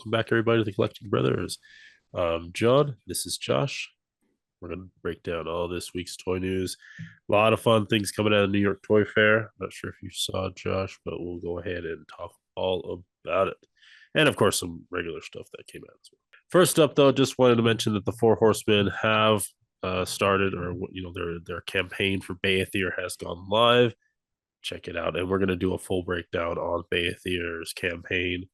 Welcome back, everybody, to the Collecting Brothers. John, this is Josh. We're going to break down all this week's toy news. A lot of fun things coming out of New York Toy Fair. Not sure if you saw, Josh, but we'll go ahead and talk all about it. And, of course, some regular stuff that came out as well. First up, though, just wanted to mention that the Four Horsemen have started, or their campaign for Bayethir has gone live. Check it out, and we're going to do a full breakdown on Bayethir's campaign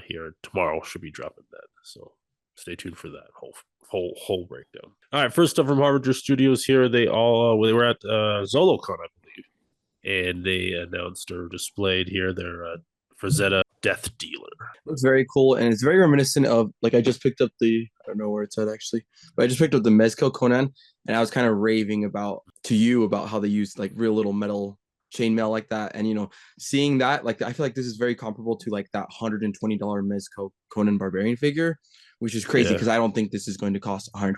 here tomorrow. Should be dropping that, so stay tuned for that whole breakdown. All right, first up from Harbinger Studios here, they were at ZoloCon, I believe, and they announced or displayed here their Frazetta Death Dealer. Looks very cool, and it's very reminiscent of, like, I just picked up I don't know where it's at actually, but I just picked up the Mezco Conan, and I was kind of raving about how they used like real little metal chainmail like that, and seeing that, like, I feel like this is very comparable to like that $120 Mezco Conan Barbarian figure, which is crazy because I don't think this is going to cost $120.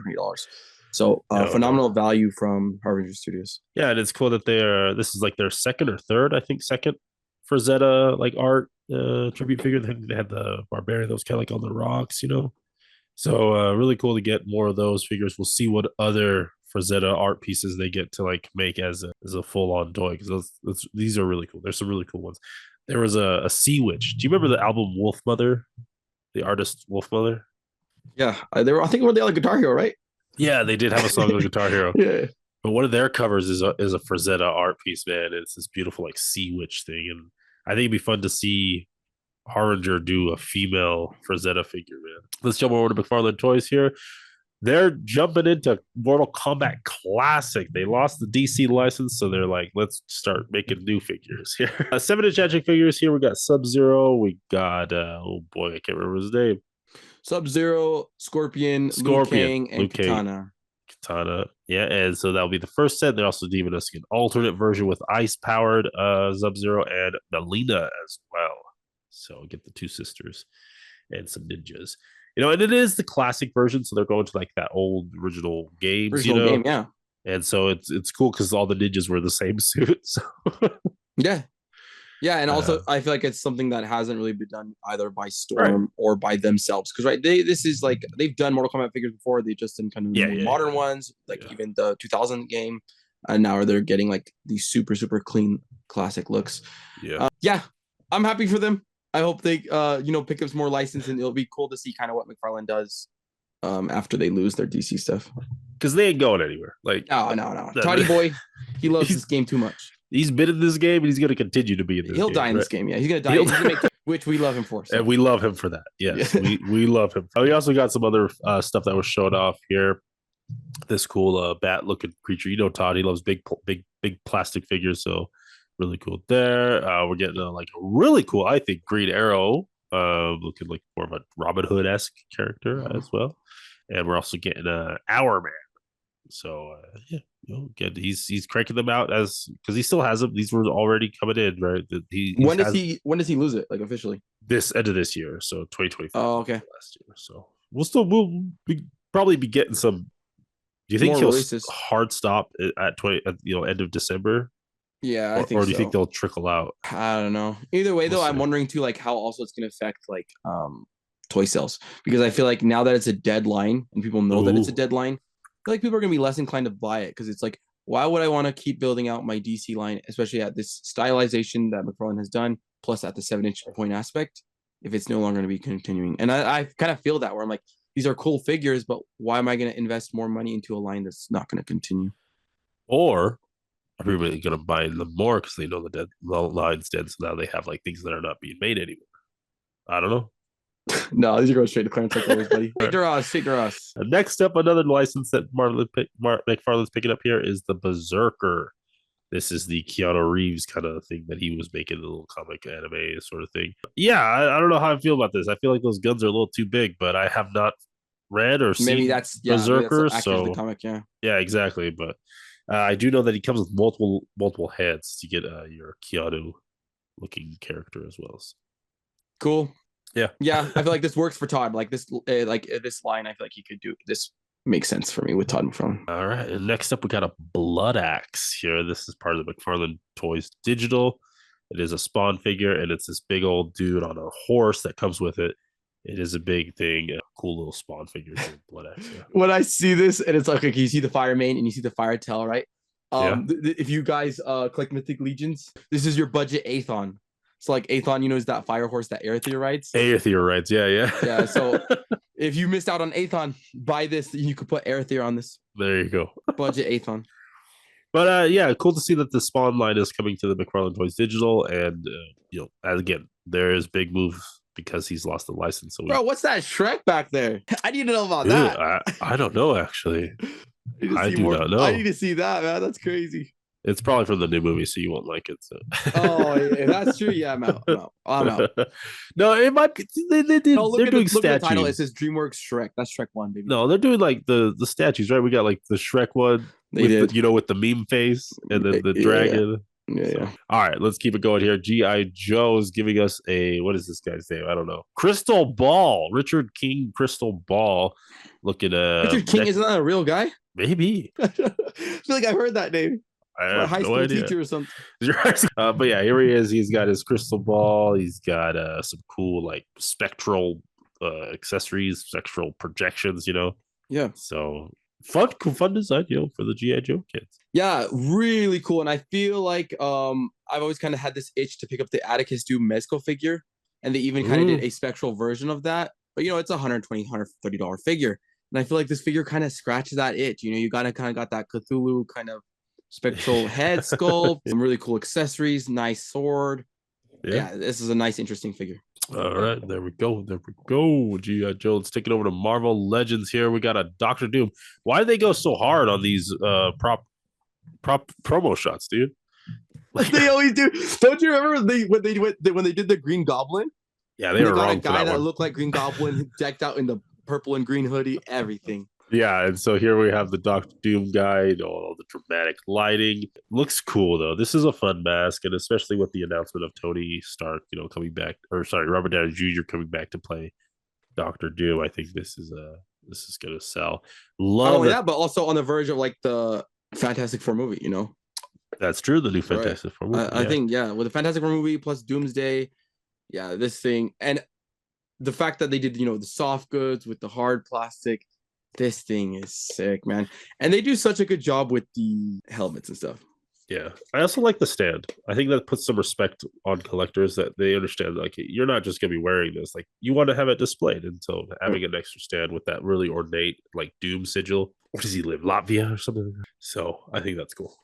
So phenomenal value from Harbinger Studios. Yeah, and it's cool that this is like their second or third, I think, second Frazetta like art tribute figure. They had the Barbarian that was kind of like on the rocks, So really cool to get more of those figures. We'll see what other Frazetta art pieces they get to like make as a full-on toy, because these are really cool. There's some really cool ones. There was a Sea Witch. Do you remember the album Wolf Mother? The artist Wolf Mother? Yeah, I think were they on Guitar Hero, right? Yeah, they did have a song on Guitar Hero. Yeah. But one of their covers is a Frazetta art piece, man. It's this beautiful like Sea Witch thing, and I think it'd be fun to see Harbinger do a female Frazetta figure, man. Let's jump over to McFarlane Toys here. They're jumping into Mortal Kombat Classic. They lost the DC license, so they're like, let's start making new figures here. 7-inch action figures here. We got Sub-Zero. We got, oh boy, I can't remember his name. Sub-Zero, Scorpion, Liu Kang, and Kitana. Kitana. Yeah, and so that'll be the first set. They're also giving us an alternate version with ice-powered Sub-Zero and Melina as well. So get the two sisters and some ninjas. And it is the classic version, so they're going to like that old original games, game, yeah. And so it's cool because all the ninjas were the same suit. So yeah, and also I feel like it's something that hasn't really been done either by Storm or by themselves, because this is like they've done Mortal Kombat figures before. They just done kind of modern ones, like even the 2000 game, and now they're getting like these super clean classic looks. Yeah, I'm happy for them. I hope they, pick up some more license, and it'll be cool to see kind of what McFarlane does after they lose their DC stuff. Because they ain't going anywhere. Like no. Toddy boy, he loves this game too much. He's been in this game, and he's going to continue to be in this game. He'll die in this game, yeah. He's going to die. He's gonna make, which we love him for. So. And we love him for that. Yes, we love him. We also got some other stuff that was shown off here. This cool bat-looking creature. Todd, he loves big plastic figures, so... really cool there. We're getting like a really cool, I think, Green Arrow, looking like more of a Robin Hood-esque character as well. And we're also getting Hour Man. So again, he's cranking them out because he still has them. These were already coming in, right? When does he lose it, like officially? This end of this year, so 2025. Oh, okay. Last year, so we'll probably be getting some. Do you think he'll hard stop at end of December? Yeah, I think or do you think they'll trickle out? I don't know. Either way, though, I'm wondering too, like, how also it's going to affect like toy sales, because I feel like now that it's a deadline and people know that it's a deadline, I feel like people are going to be less inclined to buy it, because it's like, why would I want to keep building out my DC line, especially at this stylization that McFarlane has done, plus at the 7-inch point aspect, if it's no longer going to be continuing? And I kind of feel that, where I'm like, these are cool figures, but why am I going to invest more money into a line that's not going to continue? Or everybody going to buy them more because they know the line's dead, so now they have like things that are not being made anymore. I don't know. No, these are going straight to clearance like always, buddy. Take to us. Next up, another license that McFarlane's picking up here is the Berserker. This is the Keanu Reeves kind of thing that he was making, a little comic anime sort of thing. Yeah, I don't know how I feel about this. I feel like those guns are a little too big, but I have not read or seen Berserker. So the comic, yeah, exactly. But I do know that he comes with multiple heads to get your Keanu looking character as well. Cool. Yeah. I feel like this works for Todd. Like this line, I feel like he could do this. Makes sense for me with Todd McFarlane. All right. And next up, we got a Blood Axe here. This is part of the McFarlane Toys Digital. It is a Spawn figure, and it's this big old dude on a horse that comes with it. It is a big thing. Cool little Spawn figures with Blood X. Yeah. When I see this, and it's like, okay, you see the Fire Main and you see the Fire Tail, right? Yeah. If you guys collect Mythic Legions, this is your budget Aethon. So like Aethon, is that fire horse that Aether rides? Aether rides, yeah. Yeah, so if you missed out on Aethon, buy this. You could put Aether on this. There you go. Budget Aethon. But yeah, cool to see that the Spawn line is coming to the McFarlane Toys Digital, and again, there is big move because he's lost the license. So bro, what's that Shrek back there? I need to know about that. I don't know actually. I do not know. I need to see that, man. That's crazy. It's probably from the new movie, so you won't like it. So. Oh, yeah, that's true. Yeah, I'm out. I'm out. No, it might be. They're doing statues. Look at the title. It says DreamWorks Shrek. That's Shrek 1, baby. No, they're doing like the statues, right? We got like the Shrek one with with the meme face and then the dragon. Yeah. All right, let's keep it going here. G.I. Joe is giving us what is this guy's name? I don't know. Crystal Ball. Richard King Crystal Ball. Looking at Richard King, isn't that a real guy? Maybe. I feel like I've heard that name. I have high school teacher or something. But yeah, here he is. He's got his crystal ball. He's got some cool like spectral accessories, spectral projections. Yeah. So fun design, for the G.I. Joe kids. Yeah, really cool. And I feel like I've always kind of had this itch to pick up the Atticus Doom Mezco figure, and they even kind of did a spectral version of that. But it's a $120, $130 figure, and I feel like this figure kind of scratches that itch. You kind of got that Cthulhu kind of spectral head sculpt, some really cool accessories, nice sword. Yeah, this is a nice, interesting figure. All right, there we go. G.I. Joe. Let's take it over to Marvel Legends here. We got a Doctor Doom. Why do they go so hard on these prop promo shots, dude? Like they always do. Don't you remember when they did the Green Goblin? Yeah, they were got wrong a guy that one. looked like Green Goblin, decked out in the purple and green hoodie, everything. Yeah, and so here we have the Doctor Doom guy, all the dramatic lighting. Looks cool, though. This is a fun mask, and especially with the announcement of Tony Stark, coming back, Robert Downey Jr. coming back to play Doctor Doom. I think this is going to sell. Love that, but also on the verge of like the Fantastic Four movie, That's true, the new Fantastic Four movie. I think, with the Fantastic Four movie plus Doomsday, this thing, and the fact that they did, the soft goods with the hard plastic. This thing is sick, man. And they do such a good job with the helmets and stuff. Yeah. I also like the stand. I think that puts some respect on collectors, that they understand, like, you're not just going to be wearing this. Like, you want to have it displayed. And so having an extra stand with that really ornate, like, Doom sigil. Where does he live? Latvia or something? So I think that's cool.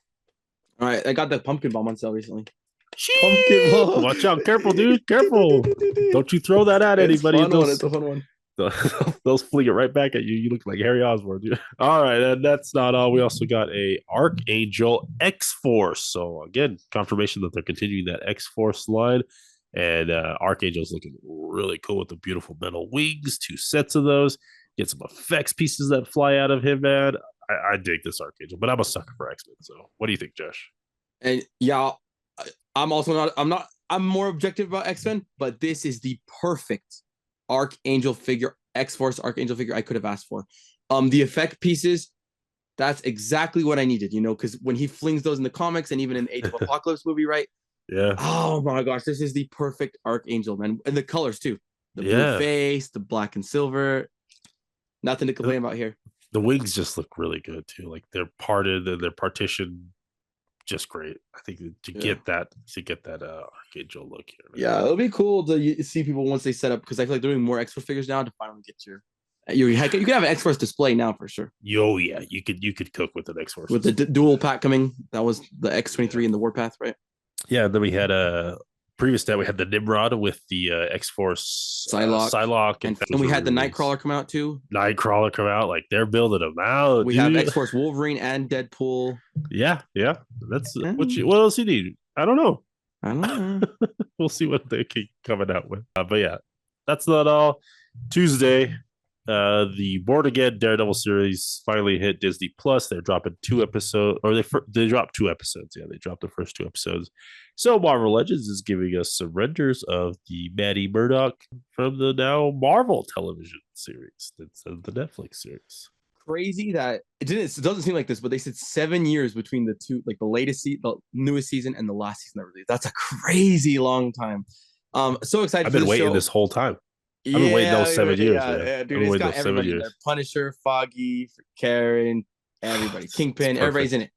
All right. I got the pumpkin bomb on sale recently. Pumpkin bomb. Watch out. Careful, dude. Careful. Don't you throw that at anybody. It's a fun one. They'll fling it right back at you. You look like Harry Osborn, dude. All right, and that's not all. We also got a Archangel X-Force. So again, confirmation that they're continuing that X-Force line. And Archangel's looking really cool with the beautiful metal wings, 2 sets of those. Get some effects pieces that fly out of him, man. I dig this Archangel, but I'm a sucker for X-Men. So what do you think, Josh? And I'm more objective about X-Men, but this is the perfect Archangel figure, X-Force Archangel figure I could have asked for. The effect pieces, that's exactly what I needed, because when he flings those in the comics and even in the Age of Apocalypse movie, right? Yeah. Oh my gosh, this is the perfect Archangel, man. And the colors too. The blue face, the black and silver. Nothing to complain about here. The wings just look really good too. Like they're parted and they're partitioned. Just great. I think to get that Archangel look here. Yeah, it'll be cool to see people once they set up, because I feel like they're doing more X-Force figures now to finally get you can have an X-Force display now for sure. Oh yeah, you could cook with an X-Force with the dual pack coming. That was the X-23 and the Warpath, right? Yeah, and then we had previous to that we had the Nimrod with the X-Force Psylocke, and we had the Nightcrawler come out too. Nightcrawler come out, like they're building them out. We have X-Force Wolverine and Deadpool. Yeah. That's what else you need? I don't know. We'll see what they keep coming out with. But yeah, that's not all. Tuesday, the Born Again Daredevil series finally hit Disney Plus. They're dropping 2 episodes, or they dropped 2 episodes. Yeah, they dropped the first 2 episodes. So Marvel Legends is giving us some renders of the Maddie Murdock from the now Marvel television series. That's the Netflix series. Crazy that it doesn't seem like this, but they said 7 years between the two, like the newest season and the last season that released. That's a crazy long time. So excited. I've been waiting this whole time. I've been waiting those Yeah, 7 years, yeah, man. yeah, I've dude. been It's waiting got those seven everybody in there. years. Punisher, Foggy, Karen, everybody. It's Kingpin, everybody's in perfect.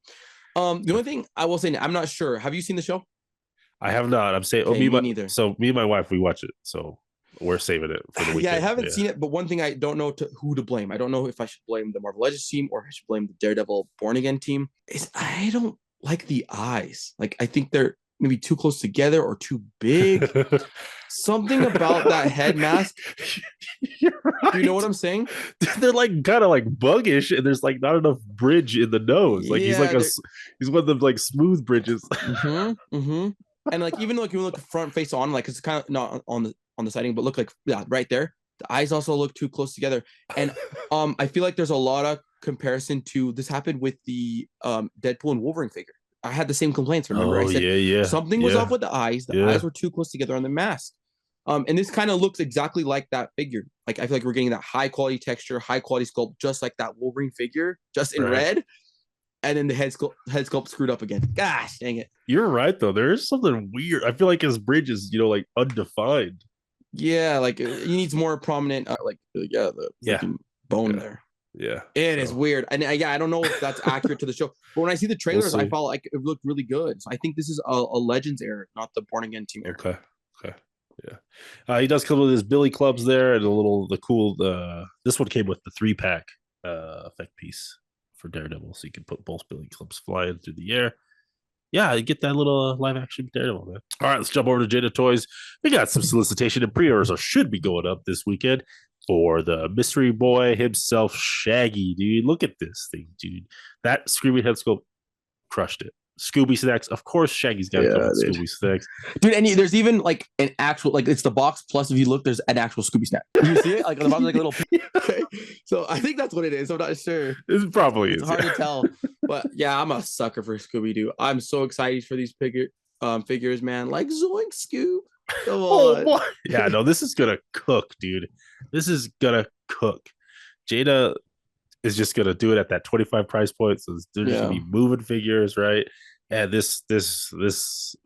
it. The only thing I will say, I'm not sure. Have you seen the show? I have not. I'm saying, Okay, me neither. me and my wife, we watch it, so we're saving it for the Yeah, I weekend. haven't Yeah. seen it, but one thing I don't know who to blame. I don't know if I should blame the Marvel Legends team or I should blame the Daredevil Born Again team. Is I don't like the eyes. Like I think they're maybe too close together or too big. Something about that head mask. You're Do you know what right. I'm saying? They're like kind of like buggish, and there's like not enough bridge in the nose. Like Yeah, they're he's one of them like smooth bridges. And like even like you look front face on, like it's kind of not on the siding, but look like yeah, right there. The eyes also look too close together. And I feel like there's a lot of comparison to this happened with the Deadpool and Wolverine figure. I had the same complaints. Remember, I Oh said yeah, yeah, something was off yeah, with the eyes. The eyes yeah. were too close together on the mask. And this kind of looks exactly like that figure. Like I feel like we're getting that high quality texture, high quality sculpt, just like that Wolverine figure, just in Right. red. And then the head sculpt screwed up again. Gosh, dang it. You're right though. There is something weird. I feel like his bridge is like undefined. Yeah, like he needs more prominent, yeah, the Yeah, freaking bone yeah, there. yeah. It is So weird, and yeah, I don't know if that's accurate to the show. But when I see the we'll trailers, I see. felt like it looked really good. So I think this is a Legends era, not the Born Again team era. Okay. Okay. Yeah. He does come with his Billy clubs there and the cool this one came with the 3-pack effect piece for Daredevil, so you can put both Billy clubs flying through the air. Yeah, you get that little live action Daredevil, man. All right, let's jump over to Jada Toys. We got some solicitation and pre-orders or should be going up this weekend for the mystery boy himself, Shaggy. Dude, look at this thing, dude. That Screaming Head sculpt crushed it. Scooby snacks, of course. Shaggy's got to come Yeah, with dude. Scooby snacks. Dude, and there's even like an actual like it's the box plus if you look, there's an actual Scooby snack. You see it like on the bottom, like a little. Okay, so I think that's what it is. I'm not sure. It probably It's is. hard Yeah. to tell, but yeah, I'm a sucker for Scooby Doo. I'm so excited for these figures, man. Like Zoink Scoob. Come Oh on. boy. Yeah, no, this is gonna cook, dude. This is gonna cook. Jada is just gonna do it at that 25 price point. So they're just gonna Yeah. be moving figures, right? And this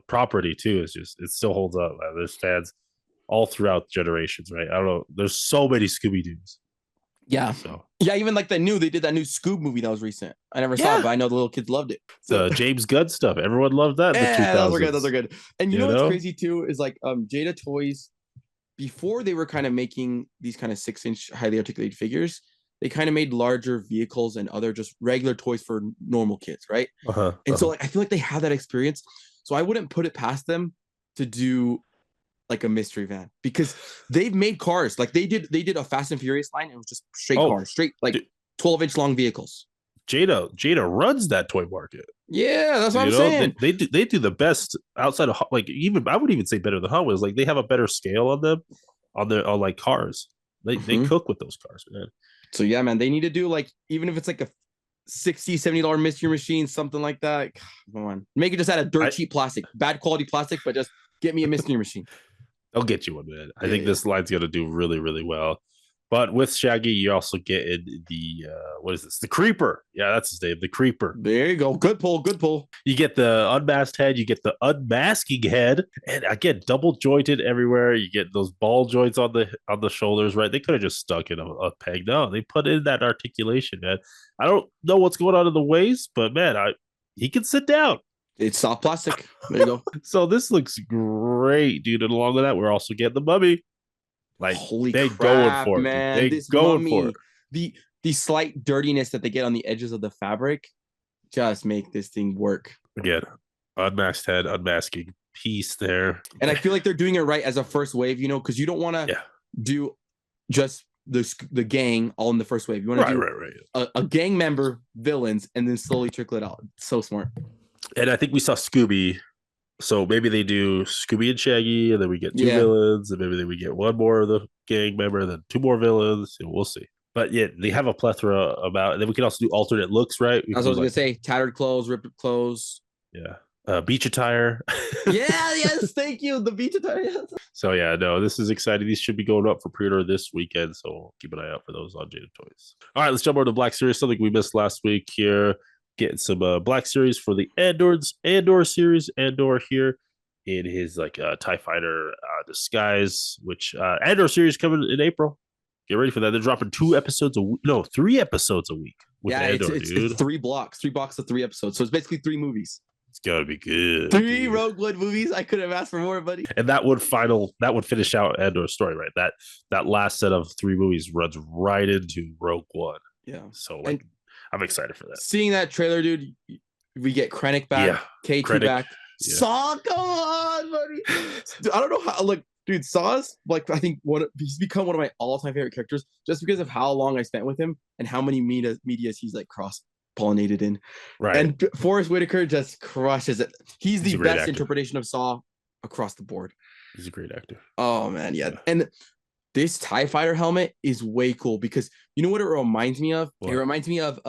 property too is just it still holds up. There's fans all throughout generations, right? I don't know. There's so many Scooby Doo's. Yeah. So Yeah, even like they did that new Scoob movie that was recent. I never saw it, yeah, but I know the little kids loved it. So the James Gunn stuff. Everyone loved that in the yeah, those are good. Those 2000s. are good. And you You know what's know? crazy too is like Jada Toys, before they were kind of making these kind of 6-inch highly articulated figures, they kind of made larger vehicles and other just regular toys for normal kids, right? Uh-huh. And so Uh-huh. like I feel like they have that experience. So I wouldn't put it past them to do like a mystery van because they've made cars. Like they did a Fast and Furious line and it was just straight Oh, cars, straight like dude, 12-inch long vehicles. Jada runs that toy market. Yeah, that's what You I'm know, saying. they do the best outside of like even I would even say better than Hot Wheels. Like they have a better scale on them on like cars. They Mhm. cook with those cars, man. So yeah, man, they need to do like even if it's like a $60-$70 mystery machine, something like that. Come on, make it just out of dirt I cheap plastic, bad quality plastic, but just get me a mystery machine. I'll get you one, man. I Yeah, think yeah. this line's gonna do really, really well. But with Shaggy, you also get in the what is this? The Creeper. Yeah, that's his name. The Creeper. There you go. Good pull. Good pull. You get the unmasked head, you get the unmasking head, and again, double jointed everywhere. You get those ball joints on the shoulders, right? They could have just stuck in a peg. No, they put in that articulation, man. I don't know what's going on in the waist, but man, he can sit down. It's soft plastic. There you go. So this looks great, dude. And along with that, we're also getting the mummy. Like Holy they going crap, for it, dude. man! They This going for mummy, it. the slight dirtiness that they get on the edges of the fabric, just make this thing work. Again, unmasked head, unmasking piece there. And I feel like they're doing it right as a first wave, because you don't want to Yeah. do just the gang all in the first wave. You want to do Right. a gang member, villains, and then slowly trickle it out. It's so smart. And I think we saw Scooby. So maybe they do Scooby and Shaggy, and then we get two Yeah. villains, and maybe then we get one more of the gang member, and then two more villains. And we'll see. But yeah, they have a plethora about. And then we can also do alternate looks, right? We That's can what I do was gonna say. Tattered clothes, ripped clothes. yeah, beach attire. Yeah, yes, thank you. The beach attire. So yeah, no, this is exciting. These should be going up for pre-order this weekend, so keep an eye out for those on Jada Toys. All right, let's jump over to Black Series. Something we missed last week here. Getting some Black Series for the Andor series. Andor here. in his like TIE fighter disguise, which Andor series coming in April. Get ready for that. They're dropping 2 episodes a week. No, 3 episodes a week with Yeah, Andor, it's dude. 3 blocks of 3 episodes. So it's basically 3 movies. It's gotta be good. Three dude. Rogue One movies. I could have asked for more, buddy. And that would finish out Andor's story, right? That last set of 3 movies runs right into Rogue One. Yeah. So like, I'm excited for that. Seeing that trailer, dude, we get Krennic back, Yeah, K2 Krennic, back. yeah. Saw, come on, buddy. Dude, I don't know how. Like, dude, Saw's like I think he's become one of my all-time favorite characters just because of how long I spent with him and how many medias he's like cross-pollinated in. Right. And Forrest Whitaker just crushes it. He's the best actor. interpretation of Saw across the board. He's a great actor. Oh man, yeah. And this TIE fighter helmet is way cool because you know what it reminds me of? What? It reminds me of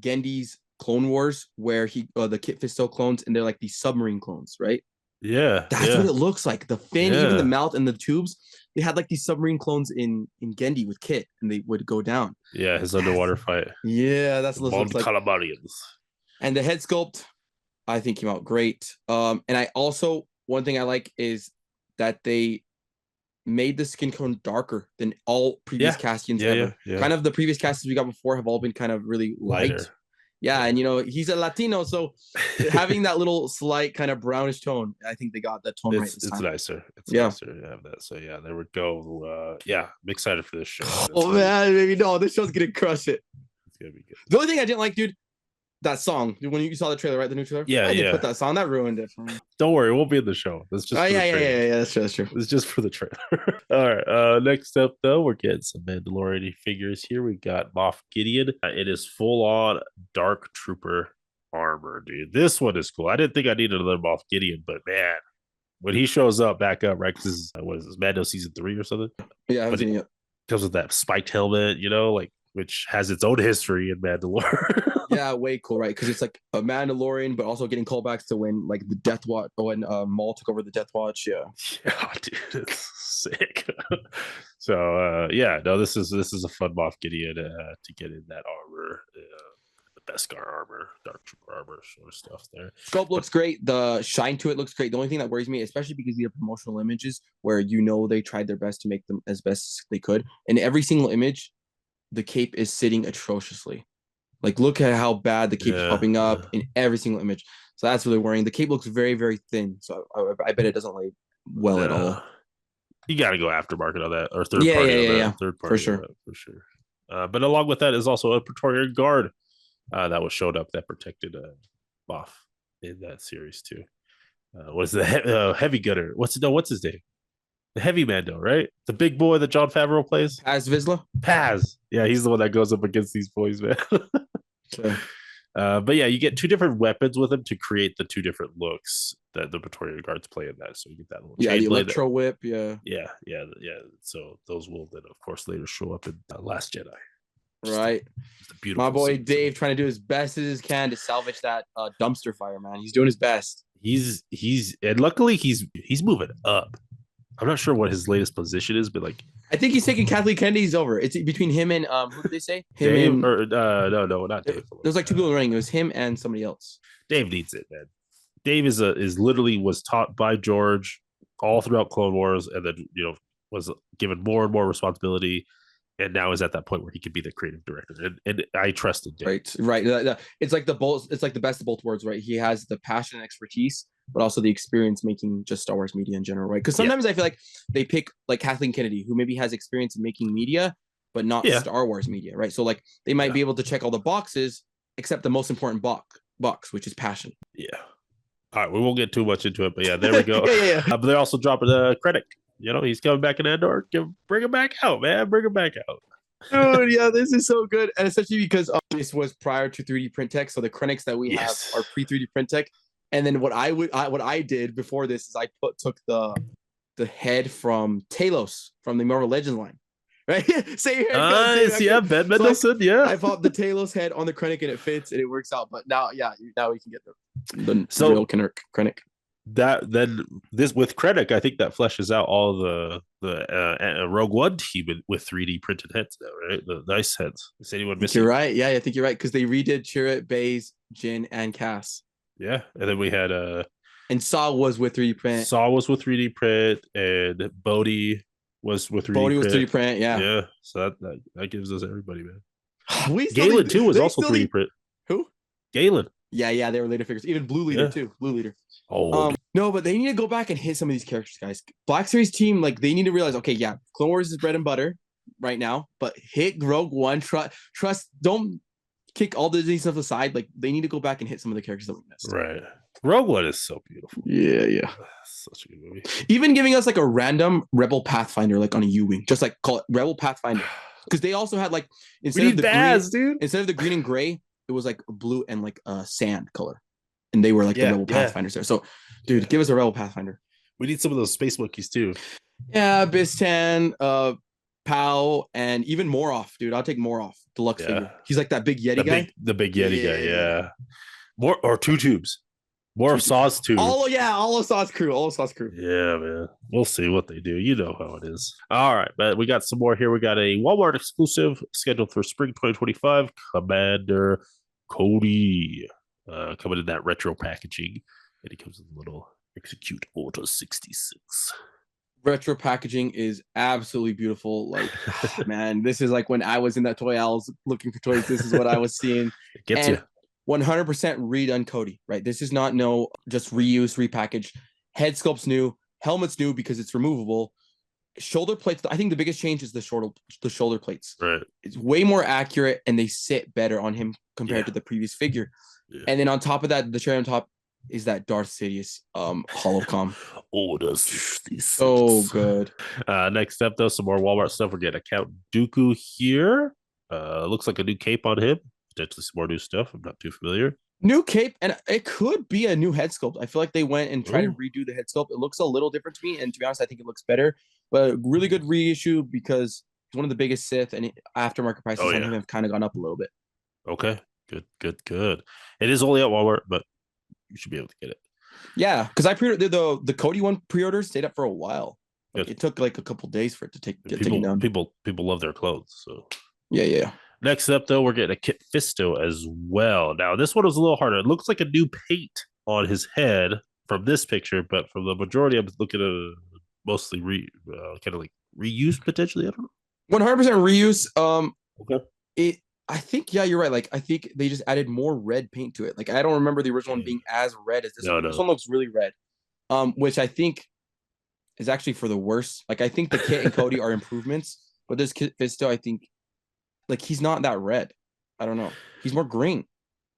Gendy's Clone Wars, where the Kit Fisto clones, and they're like these submarine clones, right? Yeah, that's what it looks like. The fin, even the mouth and the tubes, they had like these submarine clones in Gendy with Kit, and they would go down. Yeah, his underwater fight. Yeah, that's what it looks like. Calamarians. And the head sculpt, I think came out great. And I also one thing I like is that they made the skin tone darker than all previous Castians ever. Yeah. Kind of the previous Castians we got before have all been kind of really light. Yeah, and you know, he's a Latino, so having that little slight kind of brownish tone, I think they got that tone right this time. It's nicer. It's nicer to have that. So yeah, there we go. I'm excited for this show. Man, maybe no, this show's gonna crush it. It's gonna be good. The only thing I didn't like, dude, that song. When you saw the trailer, right? The new trailer? Yeah, I didn't put that song. That ruined it for me. Don't worry, it won't be in the show. That's just yeah. That's true. It's just for the trailer. All right. Next up, though, we're getting some Mandalorian figures here. We got Moff Gideon. It is full on Dark Trooper armor, dude. This one is cool. I didn't think I needed another Moff Gideon, but man, when he shows up back up, right? Because this is what is this, Mando season 3 or something? Yeah, I haven't seen it. Comes with that spiked helmet, you know, like which has its own history in Mandalore. Yeah, way cool, right? Because it's like a Mandalorian, but also getting callbacks to when like the Death Watch, when Maul took over the Death Watch. Yeah, dude, it's sick. So this is a fun Moff Gideon to get in that armor, the Beskar armor, Dark Trooper armor, sort of stuff there. Sculpt looks great. The shine to it looks great. The only thing that worries me, especially because these are promotional images where you know they tried their best to make them as best as they could, and every single image, the cape is sitting atrociously. Like, look at how bad the cape is popping up in every single image. So that's really worrying. The cape looks very, very thin. So I bet it doesn't lay well at all. You got to go aftermarket on that or third party. Yeah. Third party for sure. But along with that is also a Praetorian Guard that was showed up that protected Moff in that series too. Was the heavy gunner? What's his name? The heavy Mando, right? The big boy that Jon Favreau plays. Paz Vizsla. Paz. Yeah, he's the one that goes up against these boys, man. But yeah, you get 2 different weapons with him to create the 2 different looks that the Praetorian Guards play in that. So you get that little the electro whip. Yeah. So those will then, of course, later show up in Last Jedi. Right. My boy Dave trying to do his best as he can to salvage that dumpster fire, man. He's doing his best. And luckily he's moving up. I'm not sure what his latest position is, but like I think he's taking Kathleen Kennedy's over. It's between him and who did they say? Him Dave, and no, not Dave. There's like 2 people running. It was him and somebody else. Dave needs it, man. Dave is literally was taught by George all throughout Clone Wars, and then was given more and more responsibility, and now is at that point where he could be the creative director. And I trusted Dave. Right. It's like the best of both worlds, right? He has the passion and expertise, but also the experience making just Star Wars media in general, right? Because sometimes I feel like they pick like Kathleen Kennedy, who maybe has experience in making media, but not Star Wars media, right? So like they might be able to check all the boxes except the most important box, which is passion. Yeah. All right, we won't get too much into it, but yeah, there we go. But they're also dropping Krennic. He's coming back in Andor. Bring him back out, man. Bring him back out. Dude, yeah, this is so good, and especially because this was prior to 3D print tech, so the Krennics that we have are pre 3D print tech. And then what I did before this is I took the head from Talos from the Marvel Legends line, right? Say nice, Ben Mendelsohn, I popped the Talos head on the Krennic and it fits and it works out. But now we can get the real Krennic. Then this with Krennic, I think that fleshes out all the Rogue One team with 3D printed heads now, right? The nice heads. Is anyone missing? You're right. Yeah, I think you're right because they redid Chirrut, Baze, Jin, and Cass. Yeah, and then we had and And Saw was with 3D print. Saw was with 3D print, and Bodhi was with 3D Bodhi was print. 3D print. Yeah. Yeah, so that gives us everybody, man. We still Galen need, too was they also still 3D need print. who? Galen. Yeah, they were later figures. Even Blue Leader Yeah. too. Blue Leader. Oh, No, but they need to go back and hit some of these characters, guys. Black Series team, like they need to realize, okay, yeah, Clone Wars is bread and butter right now, but hit Rogue One. Trust. Don't kick all the Disney stuff aside. Like they need to go back and hit some of the characters that we missed. right. Rogue One is so beautiful. Yeah. Such a good movie. Even giving us like a random Rebel Pathfinder, like on a U-wing, just like call it Rebel Pathfinder, because they also had like instead of the green and gray, it was like blue and like sand color, and they were like the Rebel Pathfinders there. So, dude, give us a Rebel Pathfinder. We need some of those space monkeys too. Yeah, Bistan, Pow, and even Moroff, dude. I'll take Moroff, deluxe figure. He's like that big Yeti guy. The big Yeti guy, yeah. More or two tubes. More of Saw's tube. All of Saw's crew. Yeah, man. We'll see what they do. You know how it is. All right, but we got some more here. We got a Walmart exclusive scheduled for spring 2025. Commander Cody coming in that retro packaging. And he comes with a little Execute Order 66. Retro packaging is absolutely beautiful. Like, man, this is like when I was in that toy aisles looking for toys. This is what I was seeing. It gets you. 100% redone Cody, right? This is not just reuse, repackage. Head sculpt's new, helmet's new because it's removable. Shoulder plates, I think the biggest change is the shoulder plates. Right. It's way more accurate and they sit better on him compared to the previous figure. Yeah. And then on top of that, the cherry on top is that Darth Sidious holocom. Order 66. So good. Next up, though, some more Walmart stuff. We're getting a Count Dooku here. Looks like a new cape on him. Potentially some more new stuff. I'm not too familiar. New cape, and it could be a new head sculpt. I feel like they went and tried to redo the head sculpt. It looks a little different to me, and to be honest, I think it looks better. But really good reissue because it's one of the biggest Sith, and aftermarket prices on him have kind of gone up a little bit. Okay, good. It is only at Walmart, but you should be able to get it. Yeah, because I pre-ordered the Cody one. Pre-order stayed up for a while. Like, it took like a couple days for it to get taken down. People love their clothes, so yeah. Next up, though, we're getting a Kit Fisto as well. Now, this one was a little harder. It looks like a new paint on his head from this picture, but from the majority, I'm looking at mostly kind of like reused potentially. I don't know. 100% reuse. Okay. I think you're right. Like I think they just added more red paint to it. Like I don't remember the original one being as red as this one. This one looks really red. Which I think is actually for the worse. Like I think the Kit and Cody are improvements, but this Kit Fisto, I think. Like he's not that red. I don't know. He's more green.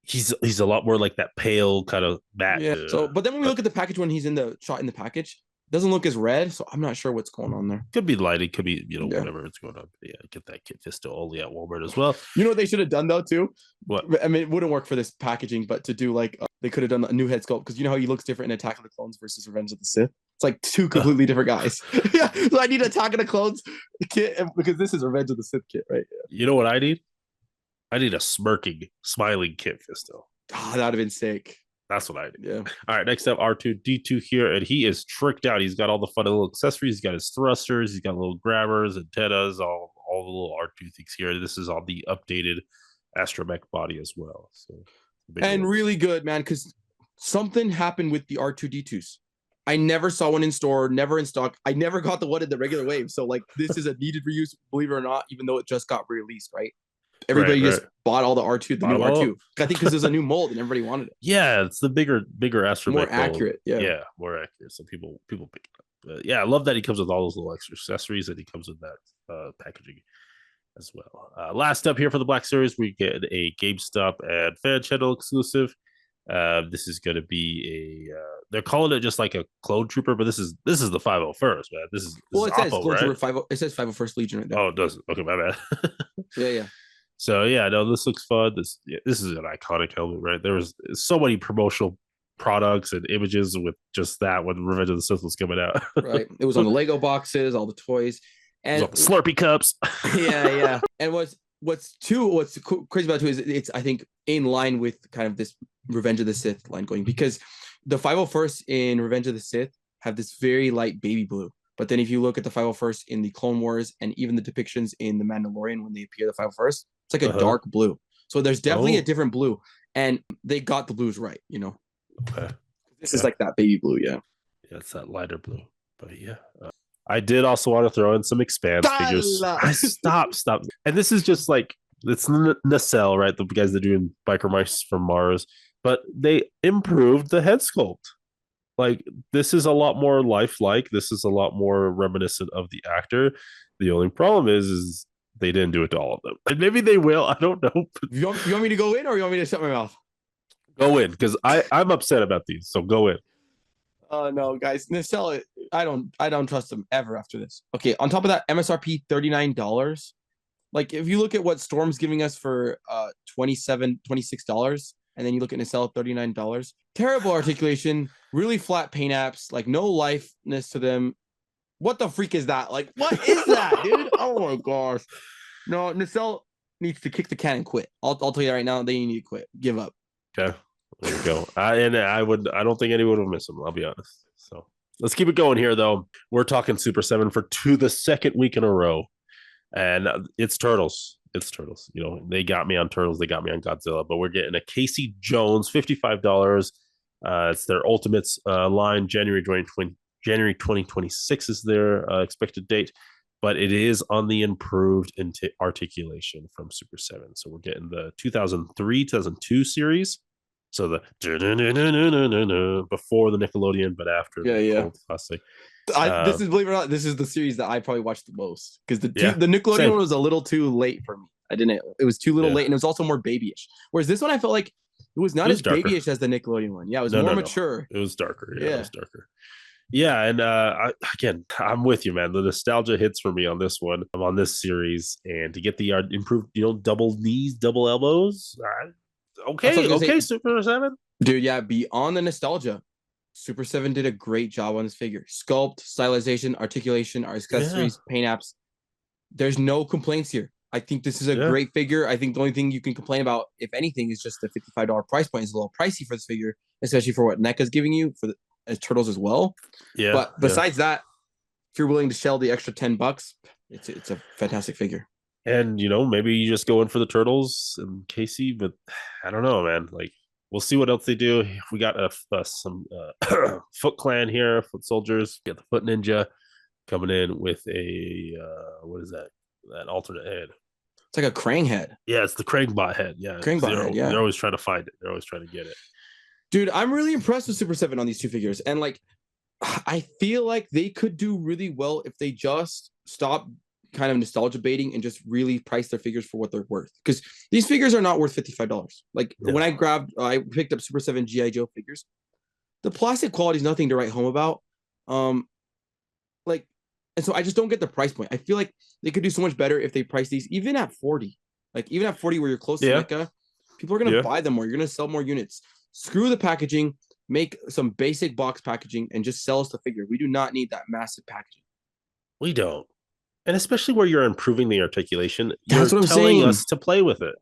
He's a lot more like that pale kind of matte. Yeah. So, but then when we look at the package when he's in the shot in the package, it doesn't look as red. So I'm not sure what's going on there. Could be lighting. Could be whatever it's going on. Yeah, get that Kit Fisto only at Walmart as well. You know what they should have done though too? What? I mean, it wouldn't work for this packaging, but to do like they could have done a new head sculpt because you know how he looks different in Attack of the Clones versus Revenge of the Sith. It's like two completely different guys. Yeah. So I need Attack of the Clones kit because this is Revenge of the Sith kit, right? Yeah. You know what I need? I need a smiling Kit Fisto. Oh, that would have been sick. That's what I need. Yeah. All right, next up, R2-D2 here, and he is tricked out. He's got all the fun little accessories. He's got his thrusters. He's got little grabbers, antennas, all the little R2 things here. This is on the updated astromech body as well. So, and really good, man, because something happened with the R2-D2s. I never saw one in store, never in stock. I never got the one in the regular wave. So, like, this is a needed reuse, believe it or not, even though it just got released, right? Everybody just bought all the R2, the new R2. I think because there's a new mold and everybody wanted it. Yeah, it's the bigger astromech. More accurate. Mold. Yeah, more accurate. So people pick it up. But yeah, I love that he comes with all those little extra accessories and he cocomes with that packaging as well. Last up here for the Black Series, we get a GameStop and Fan Channel exclusive. This is going to be they're calling it just like a clone trooper, but this is the 501st, man. This is it says Oppo, clone right? Trooper it says 501st Legion right there. Oh, it does. Okay, my bad. Yeah. So yeah, no, this looks fun. This is an iconic helmet, right? There was so many promotional products and images with just that when Revenge of the Sith was coming out. Right. It was on the Lego boxes, all the toys, and the Slurpee cups. Yeah. And what's crazy about it too is it's I think in line with kind of this Revenge of the Sith line going because the 501st in Revenge of the Sith have this very light baby blue. But then if you look at the 501st in the Clone Wars and even the depictions in The Mandalorian when they appear the 501st, it's like a dark blue. So there's definitely a different blue. And they got the blues right, you know. Okay. This is like that baby blue, yeah. Yeah, it's that lighter blue. But yeah. I did also want to throw in some Expanse figures. I stop. And this is just like, it's Nacelle, right? The guys that are doing Biker Mice from Mars. But they improved the head sculpt. Like, this is a lot more lifelike. This is a lot more reminiscent of the actor. The only problem is they didn't do it to all of them. And maybe they will. I don't know. You want me to go in, or you want me to shut my mouth? Go in, because I'm upset about these. So go in. Oh no, guys, Nacelle, I don't trust them ever after this. Okay, on top of that, MSRP $39. Like, if you look at what Storm's giving us for $26, and then you look at Nacelle, $39. Terrible articulation, really flat paint apps, like no lifeness to them. What the freak is that? Like, what is that, dude? Oh my gosh. No, Nacelle needs to kick the can and quit. I'll tell you right now, they need to quit. Give up. Okay. There you go. I don't think anyone would miss him. I'll be honest. So let's keep it going here, though. We're talking Super 7 for the second week in a row. And it's Turtles. It's Turtles. You know, they got me on Turtles. They got me on Godzilla. But we're getting a Casey Jones, $55. It's their Ultimates line. January 2026 is their expected date. But it is on the improved articulation from Super 7. So we're getting the 2003, 2002 series. So the before the Nickelodeon, but after the classic. This is, believe it or not, this is the series that I probably watched the most, because the Nickelodeon one was a little too late for me. It was too little late, and it was also more babyish. Whereas this one, I felt like it was not as babyish as the Nickelodeon one. Yeah, it was more mature. It was darker. Yeah, it was darker. Yeah, and I'm with you, man. The nostalgia hits for me on this one. I'm on this series, and to get the improved, double knees, double elbows. Okay, Super 7. Dude, yeah, beyond the nostalgia, Super 7 did a great job on this figure. Sculpt, stylization, articulation, accessories, paint apps. There's no complaints here. I think this is a great figure. I think the only thing you can complain about, if anything, is just the $55 price point. Is a little pricey for this figure, especially for what NECA's giving you as Turtles as well. Yeah. But besides that, if you're willing to shell the extra $10, it's a fantastic figure. And, maybe you just go in for the Turtles and Casey, but I don't know, man. Like, we'll see what else they do. We got some Foot Clan here, Foot Soldiers. Get the Foot Ninja coming in with a, what is that? That alternate head. It's like a Krang head. Yeah, it's the Krangbot head. Yeah. Krangbot head, yeah. They're always trying to find it. They're always trying to get it. Dude, I'm really impressed with Super 7 on these two figures. And, like, I feel like they could do really well if they just stop kind of nostalgia baiting and just really price their figures for what they're worth, because these figures are not worth $55. Like, when I picked up Super 7 GI Joe figures, the plastic quality is nothing to write home about. And so I just don't get the price point. I feel like they could do so much better if they price these even at 40. Like, even at 40, where you're close to NECA, people are going to buy them more. You're going to sell more units. Screw the packaging, make some basic box packaging, and just sell us the figure. We do not need that massive packaging. We don't. And especially where you're improving the articulation, that's what I'm telling us to play with it.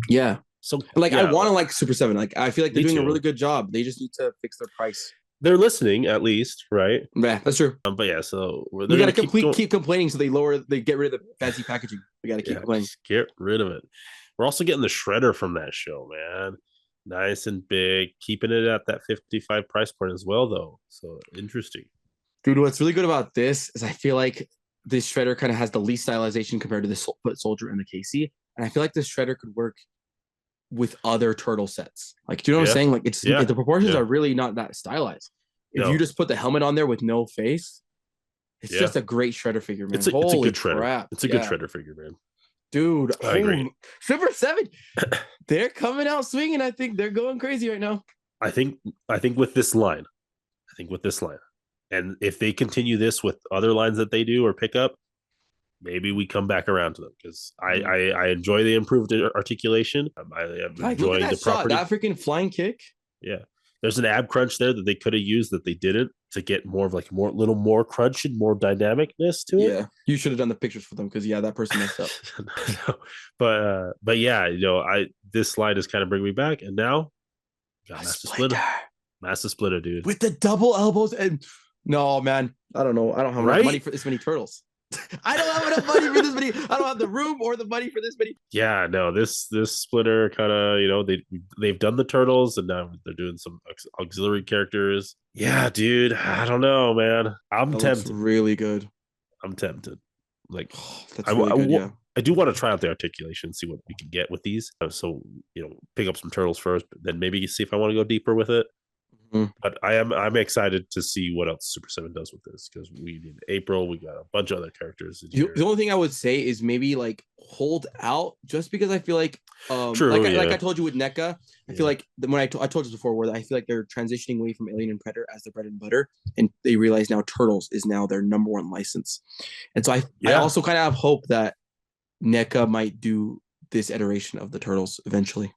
Yeah. So, like, I want to like Super 7. Like, I feel like they're doing a really good job. They just need to fix their price. They're listening, at least, right? Yeah, that's true. But yeah, so we got to keep complaining, so they get rid of the fancy packaging. We got to keep complaining. Get rid of it. We're also getting the shredder from that show, man. Nice and big, keeping it at that 55 price point as well, though. So interesting. Dude, what's really good about this is I feel like this shredder kind of has the least stylization compared to the Foot Soldier and the Casey. And I feel like this shredder could work with other turtle sets. Like, do you know what I'm saying? Like, the proportions are really not that stylized. If you just put the helmet on there with no face, it's just a great shredder figure, man. It's a good shredder. Crap. It's a good shredder figure, man. Dude, I agree. Super 7, they're coming out swinging. I think they're going crazy right now. I think with this line, and if they continue this with other lines that they do or pick up, maybe we come back around to them, because I enjoy the improved articulation. I am enjoying the property. That freaking flying kick. Yeah, there's an ab crunch there that they could have used that they didn't, to get more of like little more crunch and more dynamicness to it. Yeah, you should have done the pictures for them, because that person messed up. No. But yeah, this slide is kind of bringing me back, and now got Master Splitter, dude, with the double elbows. And no, man, I don't know. I don't have enough money for this many turtles. I don't have enough money for this many. I don't have the room or the money for this many. Yeah, no, this Splinter kind of, they've done the turtles and now they're doing some auxiliary characters. Yeah, dude, I don't know, man. I'm That looks tempted. really good. I'm tempted. Like, That's really good. Yeah. I do want to try out the articulation, see what we can get with these. So, pick up some turtles first, but then maybe see if I want to go deeper with it. Mhm. But I'm excited to see what else Super 7 does with this, because in April we got a bunch of other characters in here. The only thing I would say is maybe like hold out, just because I feel like True, like I told you with NECA, I feel like when I told you before, where I feel like they're transitioning away from Alien and Predator as their bread and butter, and they realize now Turtles is now their number one license. And so I also kind of have hope that NECA might do this iteration of the Turtles eventually.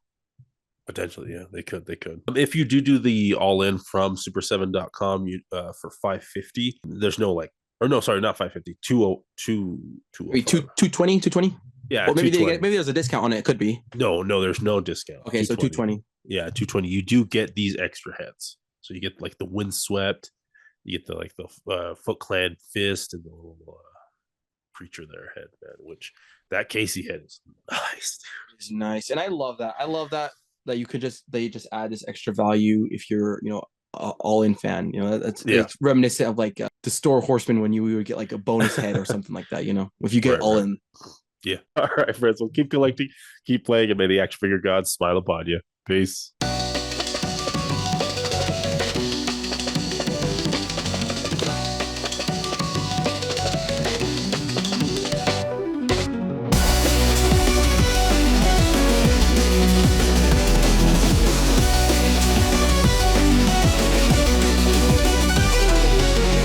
Potentially, yeah, they could. If you do the all in from super7.com, you for 550, there's no like, or no, sorry, not 550, 220. Yeah, well, maybe there's a discount on it. It could be. No, there's no discount. Okay, so 220. Yeah, 220. You do get these extra heads, so you get like the windswept, you get the Foot Clan fist and the little creature there head, man. Which that Casey head is nice. It's nice, and I love that. That you could they just add this extra value if you're all in fan. It's reminiscent of like the Store Horseman when you would get like a bonus head or something like that. If you get all in. Yeah. All right, friends. Well, keep collecting, keep playing, and may the action figure gods smile upon you. Peace.